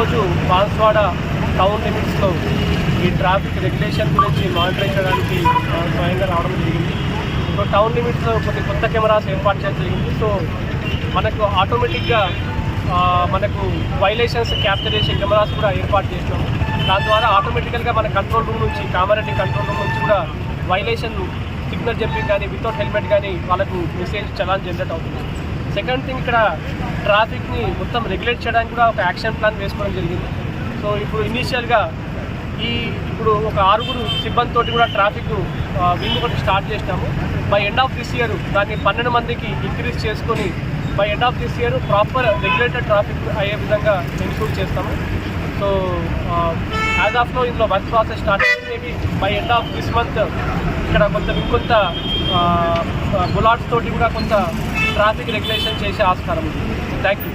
ఈరోజు బాన్స్వాడ టౌన్ లిమిట్స్లో ఈ ట్రాఫిక్ రెగ్యులేషన్ గురించి మానిటరింగ్ చేయడానికి స్వయంగా రావడం జరిగింది. సో టౌన్ లిమిట్స్లో కొన్ని కొత్త కెమెరాస్ ఏర్పాటు చేయడం జరిగింది. సో మనకు ఆటోమేటిక్గా మనకు వైలేషన్స్ క్యాప్చర్ చేసే కెమెరాస్ కూడా ఏర్పాటు చేసినాము. దాని ద్వారా ఆటోమేటికల్గా మన కంట్రోల్ రూమ్ నుంచి కామారెడ్డి కంట్రోల్ రూమ్ నుంచి కూడా వైలేషన్ సిగ్నల్ జంపింగ్ కానీ వితౌట్ హెల్మెట్ కానీ వాళ్ళకు మెసేజ్ చలాన్ జనరేట్ అవుతుంది. సెకండ్ థింగ్, ఇక్కడ ట్రాఫిక్ని మొత్తం రెగ్యులేట్ చేయడానికి కూడా ఒక యాక్షన్ ప్లాన్ వేసుకోవడం జరిగింది. సో ఇప్పుడు ఇనీషియల్గా ఇప్పుడు ఒక 6 సిబ్బందితో కూడా ట్రాఫిక్ వింగ్ ఒకటి స్టార్ట్ చేసినాము. By end of this year దాన్ని 12 మందికి ఇంక్రీజ్ చేసుకొని by end of this year proper regulated traffic అయ్యే విధంగా ఎన్షూర్ చేస్తాము. సో యాజ్ ఆఫ్ నో ఇందులో వర్క్ ప్రాసెస్ స్టార్ట్ అయింది. Maybe by end of this month ఇక్కడ ఇంకొంత బులాట్స్ తోటి కూడా కొంత ట్రాఫిక్ రెగ్యులేషన్ చేసే ఆస్కారం ఉంది. Thank you.